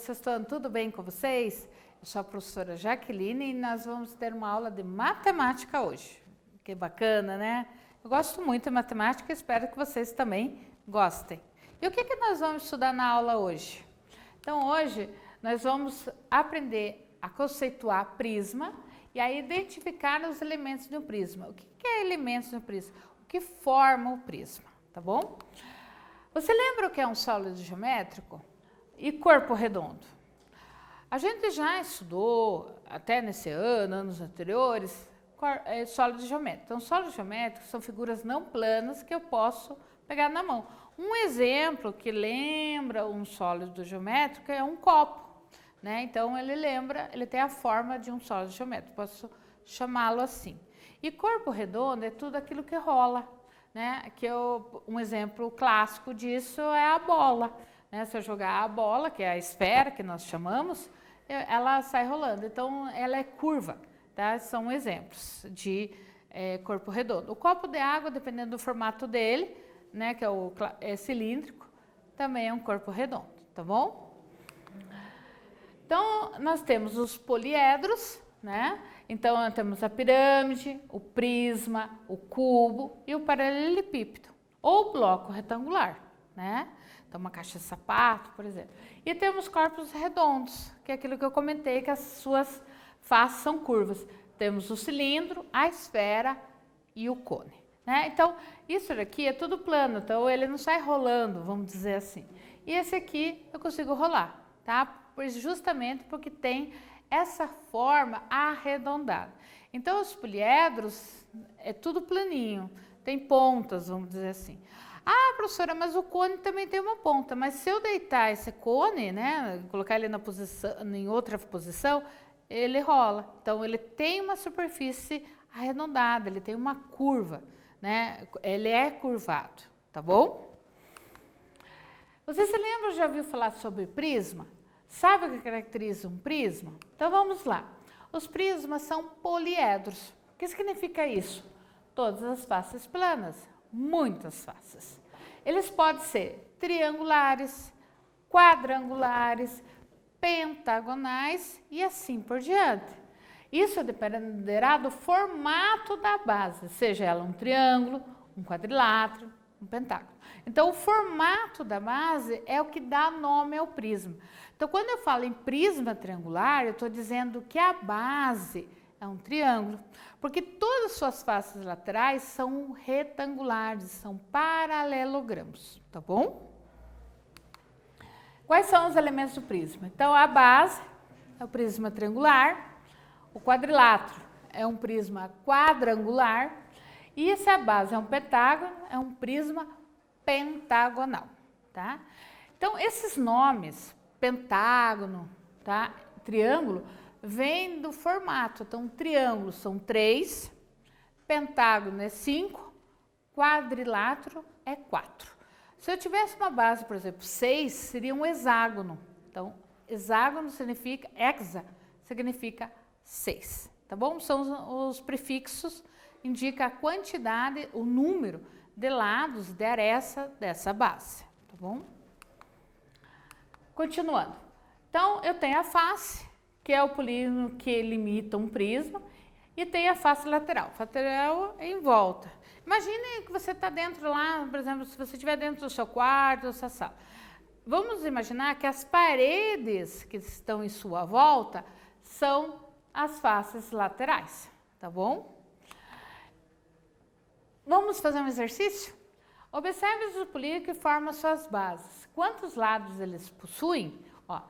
sexto ano, tudo bem com vocês? Eu sou a professora Jaqueline e nós vamos ter uma aula de matemática hoje. Que bacana, né? Eu gosto muito de matemática e espero que vocês também gostem. E o que nós vamos estudar na aula hoje? Então, hoje nós vamos aprender a conceituar prisma e a identificar os elementos de um prisma. O que é elementos de um prisma? O que forma o prisma, tá bom? Você lembra o que é um sólido geométrico? E corpo redondo? A gente já estudou, até nesse ano, anos anteriores, sólidos geométricos. Então, sólidos geométricos são figuras não planas que eu posso pegar na mão. Um exemplo que lembra um sólido geométrico é um copo, né? Então, ele tem a forma de um sólido geométrico, posso chamá-lo assim. E corpo redondo é tudo aquilo que rola, né? Um exemplo clássico disso é a bola. Se eu jogar a bola, que é a esfera que nós chamamos, ela sai rolando. Então, ela é curva, tá? São exemplos de corpo redondo. O copo de água, dependendo do formato dele, né, que é cilíndrico, também é um corpo redondo, tá bom? Então, nós temos os poliedros, né? Então, nós temos a pirâmide, o prisma, o cubo e o paralelepípedo, ou bloco retangular, né? Então, uma caixa de sapato, por exemplo. E temos corpos redondos, que é aquilo que eu comentei, que as suas faces são curvas. Temos o cilindro, a esfera e o cone, né? Então, isso daqui é tudo plano, então ele não sai rolando, vamos dizer assim. E esse aqui eu consigo rolar, tá? Justamente porque tem essa forma arredondada. Então, os poliedros é tudo planinho, tem pontas, vamos dizer assim. Ah, professora, mas o cone também tem uma ponta, mas se eu deitar esse cone, né, colocar ele em outra posição, ele rola. Então, ele tem uma superfície arredondada, ele tem uma curva, né, ele é curvado, tá bom? Você se lembra, já ouviu falar sobre prisma? Sabe o que caracteriza um prisma? Então, vamos lá. Os prismas são poliedros. O que significa isso? Todas as faces planas. Muitas faces. Eles podem ser triangulares, quadrangulares, pentagonais e assim por diante. Isso dependerá do formato da base, seja ela um triângulo, um quadrilátero, um pentágono. Então, o formato da base é o que dá nome ao prisma. Então, quando eu falo em prisma triangular, eu estou dizendo que a base é um triângulo, porque todas as suas faces laterais são retangulares, são paralelogramos, tá bom? Quais são os elementos do prisma? Então, a base é o prisma triangular, o quadrilátero é um prisma quadrangular, e se a base é um pentágono, é um prisma pentagonal, tá? Então, esses nomes, pentágono, tá? Triângulo, vem do formato. Então, triângulo são 3, pentágono é 5, quadrilátero é 4. Se eu tivesse uma base, por exemplo, 6, seria um hexágono. Então, hexágono significa, hexa significa 6, tá bom? São os prefixos, indica a quantidade, o número de lados de aresta dessa base, tá bom? Continuando. Então, eu tenho a face, que é o polígono que limita um prisma, e tem a face lateral. A lateral é em volta. Imagine que você está dentro lá, por exemplo, se você estiver dentro do seu quarto, da sua sala. Vamos imaginar que as paredes que estão em sua volta são as faces laterais, tá bom? Vamos fazer um exercício? Observe os polígonos que formam suas bases. Quantos lados eles possuem? Ó,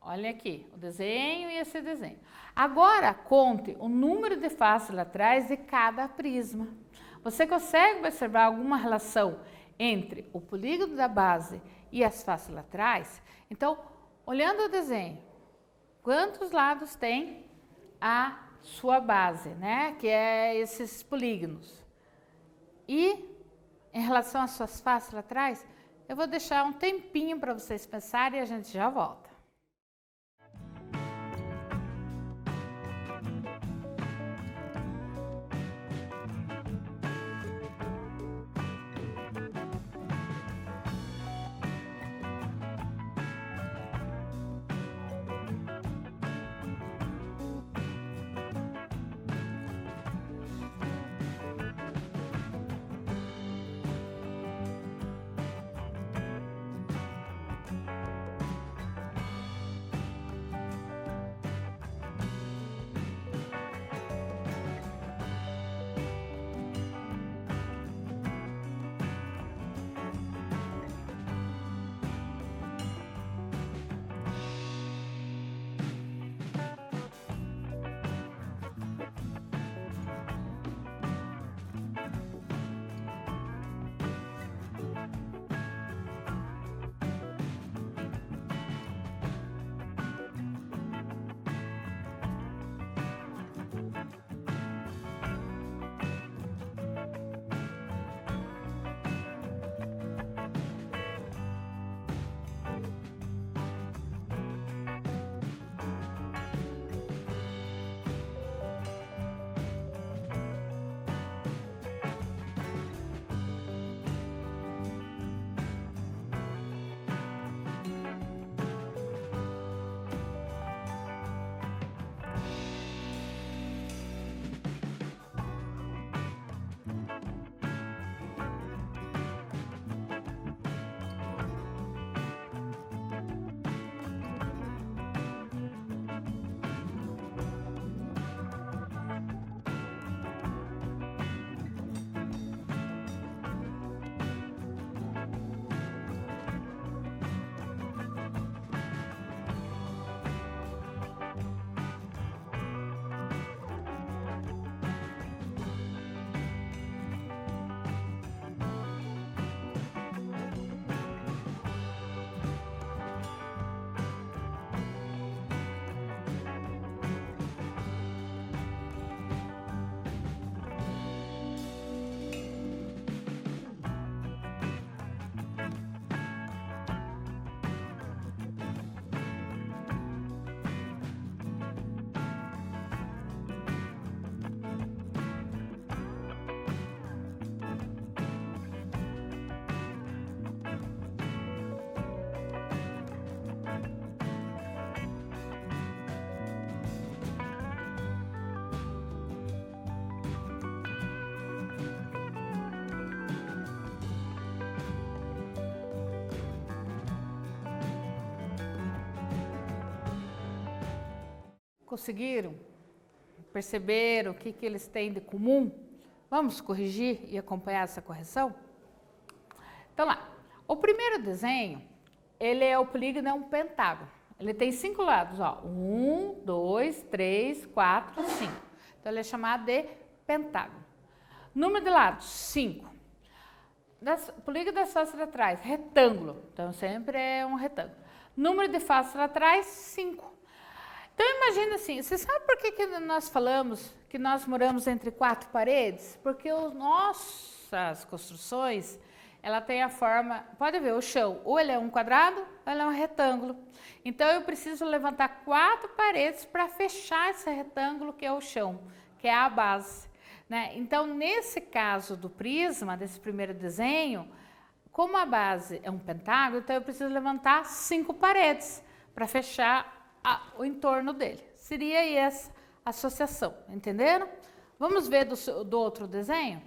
olha aqui, o desenho e esse desenho. Agora, conte o número de faces laterais de cada prisma. Você consegue observar alguma relação entre o polígono da base e as faces laterais? Então, olhando o desenho, quantos lados tem a sua base, né? Que é esses polígonos. E, em relação às suas faces laterais, eu vou deixar um tempinho para vocês pensarem e a gente já volta. Conseguiram? Perceberam o que eles têm de comum? Vamos corrigir e acompanhar essa correção? Então lá, o primeiro desenho, ele é o polígono, é um pentágono. Ele tem 5 lados, ó. 1, 2, 3, 4, 5. Então ele é chamado de pentágono. Número de lados, 5. Polígono das faces laterais, retângulo. Então sempre é um retângulo. Número de faces laterais, 5. Então imagina assim, você sabe por que nós falamos que nós moramos entre 4 paredes? Porque as nossas construções, ela tem a forma, pode ver, o chão, ou ele é um quadrado, ou ele é um retângulo. Então eu preciso levantar 4 paredes para fechar esse retângulo que é o chão, que é a base, né? Então nesse caso do prisma, desse primeiro desenho, como a base é um pentágono, então eu preciso levantar 5 paredes para fechar o entorno dele. Seria essa associação, entenderam? Vamos ver do outro desenho?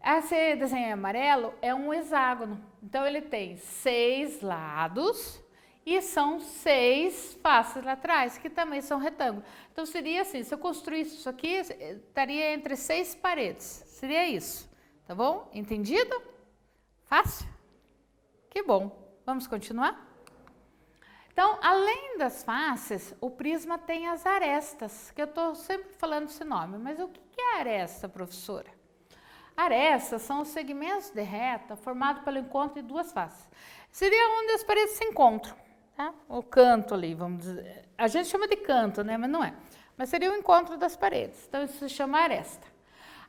Esse desenho amarelo é um hexágono. Então ele tem 6 lados e são 6 faces laterais, que também são retângulos. Então seria assim, se eu construísse isso aqui, estaria entre 6 paredes. Seria isso, tá bom? Entendido? Fácil? Que bom. Vamos continuar? Então, além das faces, o prisma tem as arestas, que eu estou sempre falando esse nome. Mas o que é aresta, professora? Arestas são os segmentos de reta formados pelo encontro de 2 faces. Seria onde as paredes se encontram, tá? O canto ali, vamos dizer. A gente chama de canto, né? Mas não é. Mas seria o encontro das paredes. Então, isso se chama aresta.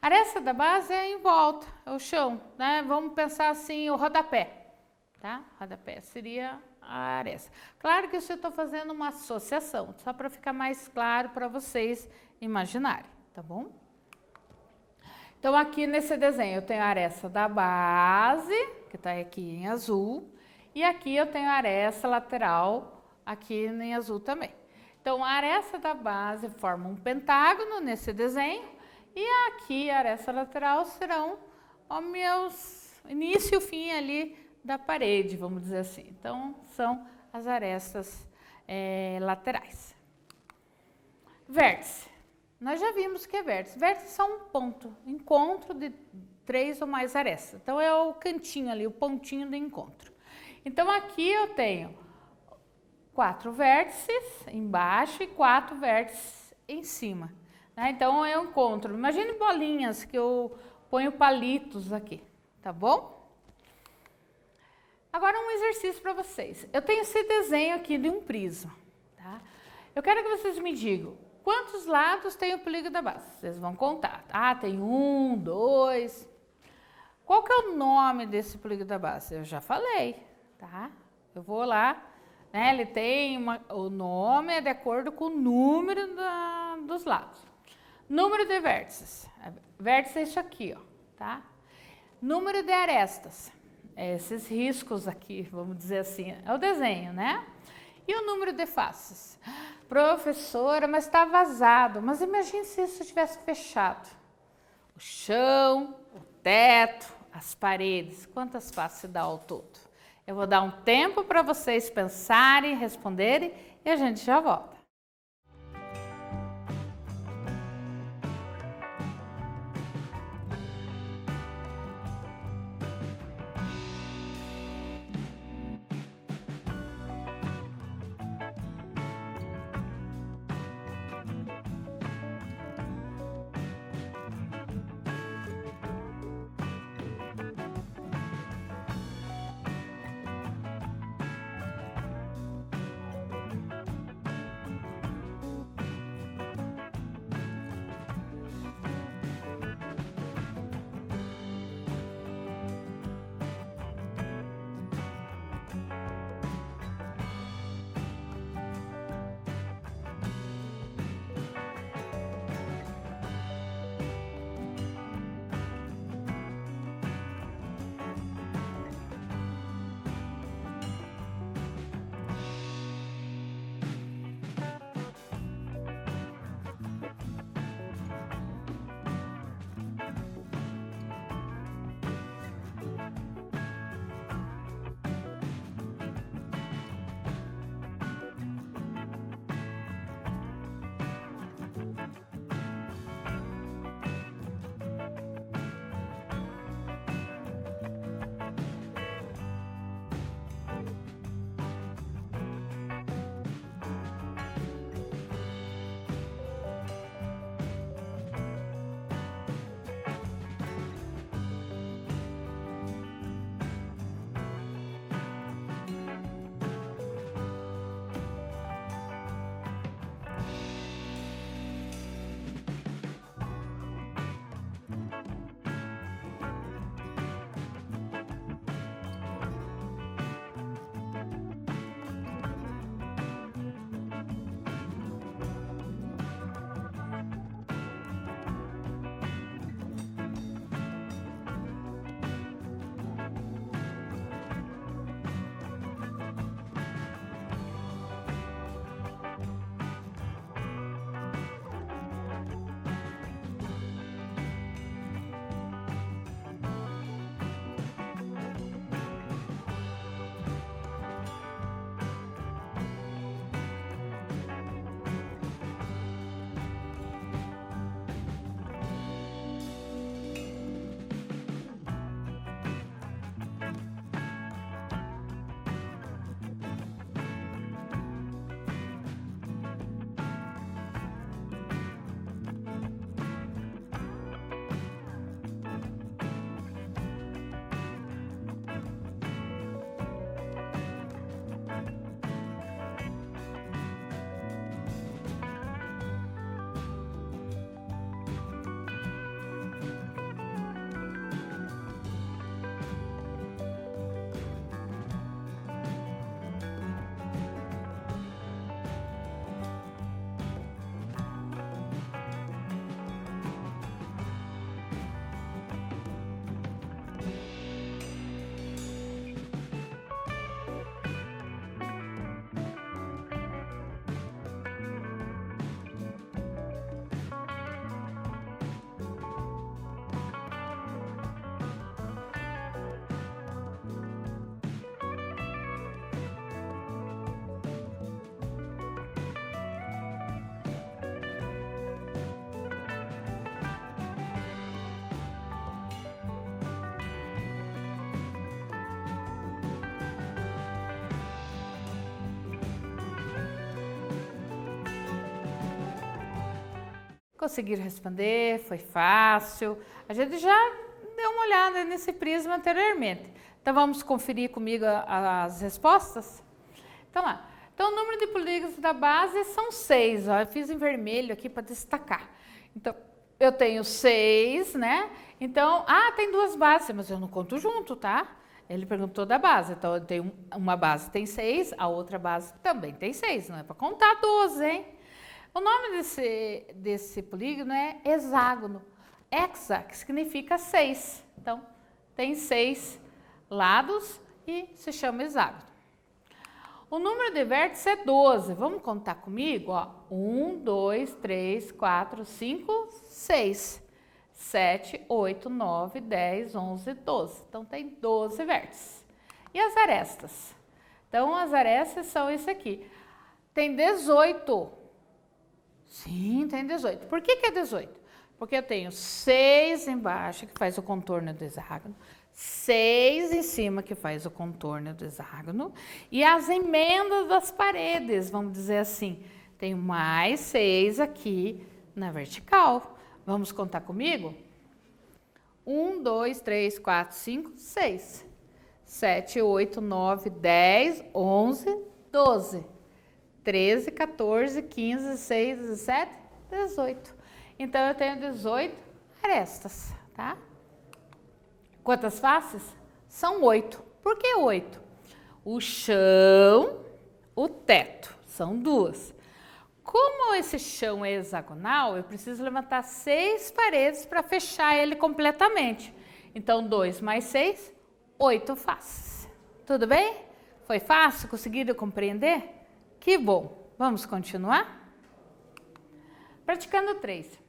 A aresta da base é em volta, é o chão, né? Vamos pensar assim, o rodapé, tá? Rodapé seria a aresta. Claro que eu estou fazendo uma associação, só para ficar mais claro para vocês imaginarem, tá bom? Então, aqui nesse desenho eu tenho a aresta da base, que está aqui em azul, e aqui eu tenho a aresta lateral, aqui em azul também. Então, a aresta da base forma um pentágono nesse desenho, e aqui a aresta lateral serão os meus início e o fim ali da parede, vamos dizer assim. Então, são as arestas laterais. Vértice. Nós já vimos que é vértice. Vértice são um ponto, encontro de 3 ou mais arestas. Então, é o cantinho ali, o pontinho do encontro. Então, aqui eu tenho 4 vértices embaixo e 4 vértices em cima, né? Então, eu encontro, imagine bolinhas que eu ponho palitos aqui, tá bom? Agora um exercício para vocês. Eu tenho esse desenho aqui de um prisma, tá? Eu quero que vocês me digam quantos lados tem o polígono da base. Vocês vão contar. Ah, tem 1, 2. Qual que é o nome desse polígono da base? Eu já falei, tá? Eu vou lá, né? Ele tem o nome é de acordo com o número dos lados. Número de vértices. Vértice é isso aqui, ó, tá? Número de arestas. Esses riscos aqui, vamos dizer assim, é o desenho, né? E o número de faces? Professora, mas está vazado. Mas imagine se isso tivesse fechado. O chão, o teto, as paredes. Quantas faces dá ao todo? Eu vou dar um tempo para vocês pensarem, responderem e a gente já volta. Conseguiram responder, foi fácil. A gente já deu uma olhada nesse prisma anteriormente. Então, vamos conferir comigo as respostas? Então, lá. Então, o número de polígonos da base são 6. Ó, eu fiz em vermelho aqui para destacar. Então, eu tenho 6, né? Então, tem 2 bases, mas eu não conto junto, tá? Ele perguntou da base. Então, eu tenho uma base tem 6, a outra base também tem 6. Não é para contar 12, hein? O nome desse polígono é hexágono. Hexa, que significa 6. Então, tem 6 lados e se chama hexágono. O número de vértices é 12. Vamos contar comigo? Ó. 1, 2, 3, 4, 5, 6, 7, 8, 9, 10, 11, 12. Então, tem 12 vértices. E as arestas? Então, as arestas são esse aqui. Tem 18. Sim, tem 18. Por que é 18? Porque eu tenho 6 embaixo, que faz o contorno do hexágono, 6 em cima, que faz o contorno do hexágono, e as emendas das paredes, vamos dizer assim. Tenho mais 6 aqui na vertical. Vamos contar comigo? 1, 2, 3, 4, 5, 6, 7, 8, 9, 10, 11, 12. 13, 14, 15, 16, 17, 18. Então, eu tenho 18 arestas, tá? Quantas faces? São 8. Por que 8? O chão, o teto, são 2. Como esse chão é hexagonal, eu preciso levantar 6 paredes para fechar ele completamente. Então, 2 mais 6, 8 faces. Tudo bem? Foi fácil? Conseguiram compreender? Que bom! Vamos continuar? Praticando 3.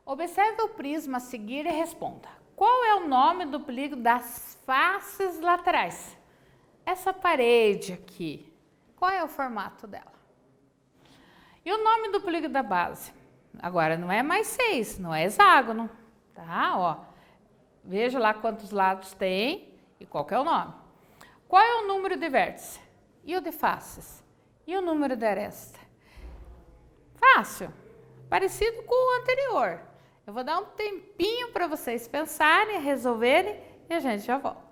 Observe o prisma a seguir e responda. Qual é o nome do polígono das faces laterais? Essa parede aqui, qual é o formato dela? E o nome do polígono da base? Agora, não é mais 6, não é hexágono, tá? Ó, veja lá quantos lados tem e qual que é o nome. Qual é o número de vértices? E o de faces? E o número de aresta? Fácil, parecido com o anterior. Eu vou dar um tempinho para vocês pensarem, resolverem e a gente já volta.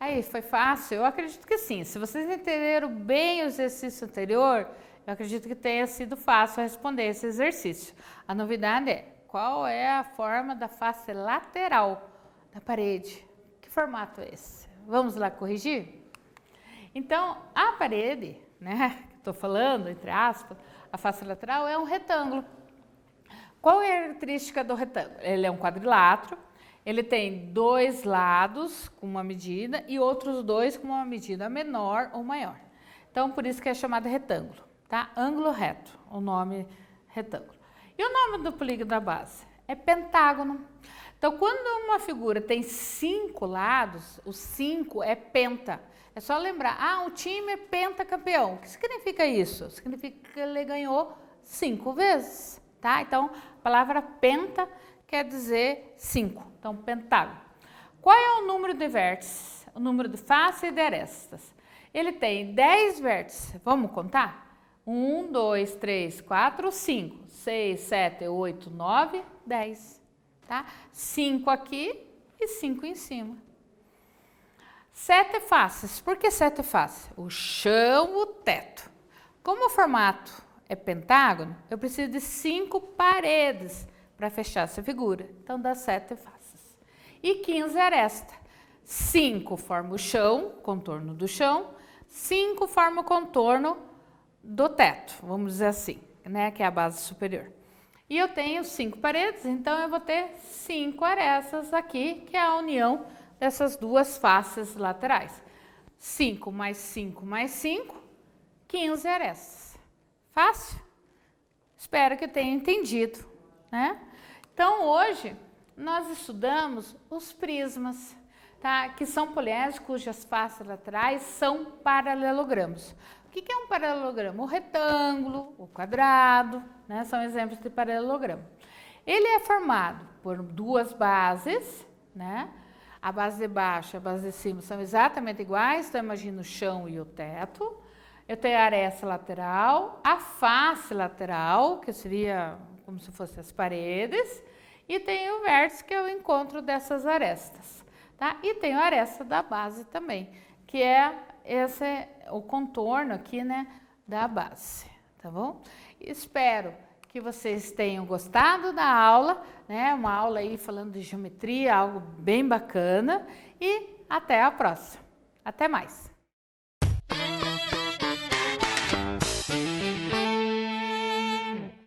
Aí, foi fácil? Eu acredito que sim. Se vocês entenderam bem o exercício anterior, eu acredito que tenha sido fácil responder esse exercício. A novidade é, qual é a forma da face lateral da parede? Que formato é esse? Vamos lá corrigir? Então, a parede, né, que estou falando, entre aspas, a face lateral é um retângulo. Qual é a característica do retângulo? Ele é um quadrilátero, ele tem 2 lados com uma medida e outros 2 com uma medida menor ou maior. Então, por isso que é chamado retângulo, tá? Ângulo reto, o nome retângulo. E o nome do polígono da base? É pentágono. Então, quando uma figura tem 5 lados, o 5 é penta. É só lembrar, o time é pentacampeão. O que significa isso? Significa que ele ganhou 5 vezes, tá? Então, a palavra penta quer dizer 5. Então, pentágono. Qual é o número de vértices? O número de face e de arestas. Ele tem 10 vértices. Vamos contar? 1, 2, 3, 4, 5, 6, 7, 8, 9, 10. Tá? 5 aqui e 5 em cima. 7 faces. Por que 7 faces? O chão, o teto. Como o formato é pentágono, eu preciso de 5 paredes para fechar essa figura. Então, dá 7 faces. E 15 arestas. 5 forma o chão, contorno do chão. 5 forma o contorno do teto, vamos dizer assim, né? Que é a base superior. E eu tenho 5 paredes, então eu vou ter 5 arestas aqui, que é a união dessas 2 faces laterais. 5 mais 5 mais 5, 15 arestas. Fácil? Espero que tenha entendido, né? Então, hoje, nós estudamos os prismas, tá? Que são poliedros cujas faces laterais são paralelogramos. O que é um paralelogramo? O retângulo, o quadrado, né? São exemplos de paralelogramo. Ele é formado por 2 bases, né? A base de baixo e a base de cima são exatamente iguais, então imagina o chão e o teto. Eu tenho a aresta lateral, a face lateral, que seria como se fossem as paredes, e tenho o vértice, que é o encontro dessas arestas, tá? E tenho a aresta da base também, que é o contorno aqui, né, da base, tá bom? Espero que vocês tenham gostado da aula, né? Uma aula aí falando de geometria, algo bem bacana, e até a próxima. Até mais!